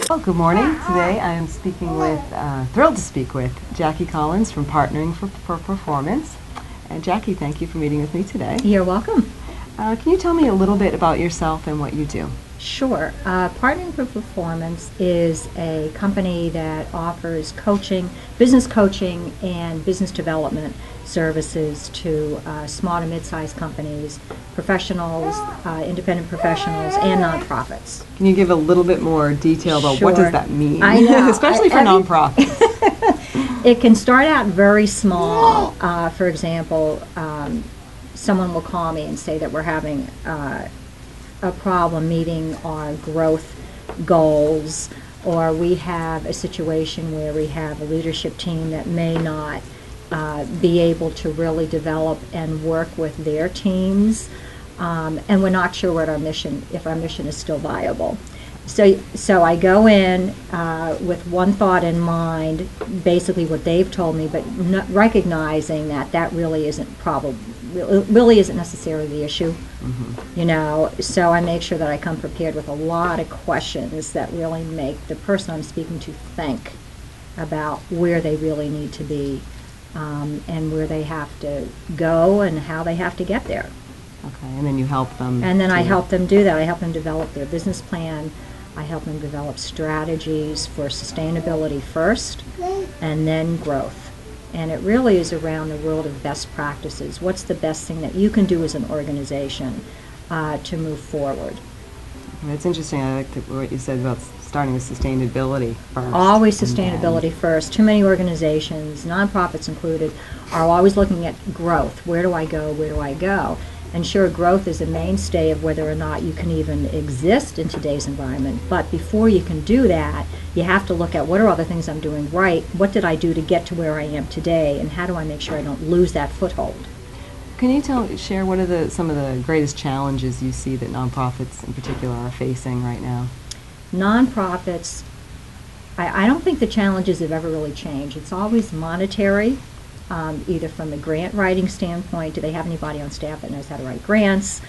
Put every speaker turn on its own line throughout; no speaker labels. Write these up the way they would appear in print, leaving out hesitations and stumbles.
Well, good morning. Today I am thrilled to speak with Jackie Collins from Partnering for Performance. And Jackie, thank you for meeting with me today.
You're welcome.
Can you tell me a little bit about yourself and what you do?
Sure. Partnering for Performance is a company that offers coaching, business coaching and business development services to small to mid-sized companies, professionals, independent professionals, and nonprofits.
Can you give a little bit more detail about
Sure.
what does that mean?
I know.
Especially for nonprofits.
It can start out very small. For example, someone will call me and say that we're having a problem meeting our growth goals, or we have a situation where we have a leadership team that may not be able to really develop and work with their teams, and we're not sure what if our mission is still viable. So I go in with one thought in mind, basically what they've told me, but recognizing that really isn't really isn't necessarily the issue. Mm-hmm. You know, so I make sure that I come prepared with a lot of questions that really make the person I'm speaking to think about where they really need to be, and where they have to go and how they have to get there.
Okay, and then you help them.
And then I help them do that. I help them develop their business plan. I help them develop strategies for sustainability first, and then growth. And it really is around the world of best practices. What's the best thing that you can do as an organization to move forward?
That's interesting. I like what you said about starting with sustainability first.
Always sustainability first. Too many organizations, nonprofits included, are always looking at growth. Where do I go? Where do I go? And sure, growth is a mainstay of whether or not you can even exist in today's environment. But before you can do that, you have to look at what are all the things I'm doing right, what did I do to get to where I am today, and how do I make sure I don't lose that foothold?
Can you share what are some of the greatest challenges you see that nonprofits in particular are facing right now?
Nonprofits, I don't think the challenges have ever really changed. It's always monetary. Either from the grant writing standpoint, do they have anybody on staff that knows how to write grants?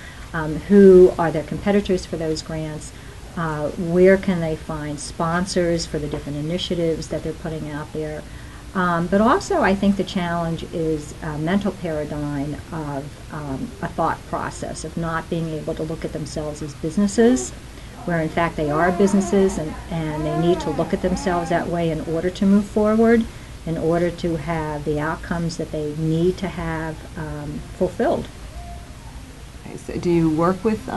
Who are their competitors for those grants? Where can they find sponsors for the different initiatives that they're putting out there? But also, I think the challenge is a mental paradigm of a thought process of not being able to look at themselves as businesses, where in fact they are businesses, and they need to look at themselves that way in order to move forward, in order to have the outcomes that they need to have fulfilled.
Okay, so do you work with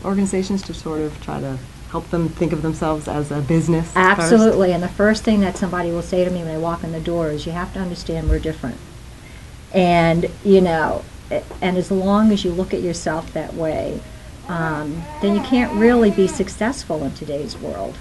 organizations to sort of try to help them think of themselves as a business?
Absolutely, and the first thing that somebody will say to me when they walk in the door is, you have to understand we're different. And, you know, and as long as you look at yourself that way, then you can't really be successful in today's world.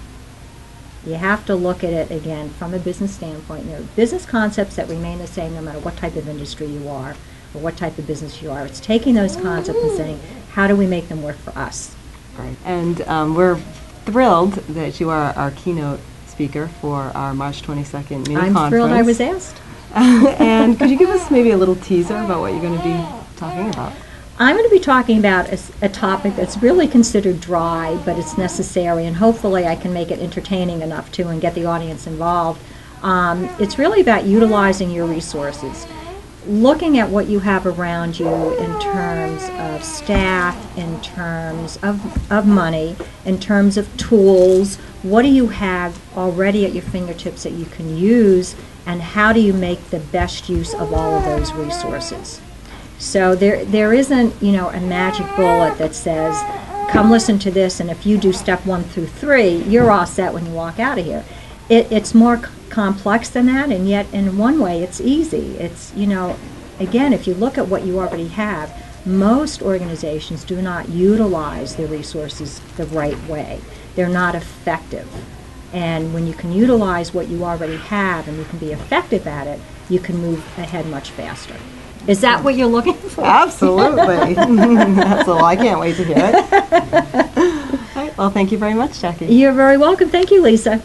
You have to look at it, again, from a business standpoint. There are business concepts that remain the same no matter what type of industry you are or what type of business you are. It's taking those concepts and saying, how do we make them work for us?
Right. And we're thrilled that you are our keynote speaker for our March 22nd mini conference.
I'm thrilled I was asked.
And could you give us maybe a little teaser about what you're going to be talking about?
I'm going to be talking about a topic that's really considered dry, but it's necessary, and hopefully I can make it entertaining enough too and get the audience involved. It's really about utilizing your resources, looking at what you have around you in terms of staff, in terms of money, in terms of tools. What do you have already at your fingertips that you can use, and how do you make the best use of all of those resources? So there isn't, you know, a magic bullet that says, come listen to this, and if you do step 1 through 3, you're all set when you walk out of here. It's more complex than that, and yet in one way it's easy. It's, you know, again, if you look at what you already have, most organizations do not utilize their resources the right way. They're not effective. And when you can utilize what you already have and you can be effective at it, you can move ahead much faster. Is that what you're looking for?
Absolutely. So I can't wait to hear it. All right, well, thank you very much, Jackie.
You're very welcome. Thank you, Lisa.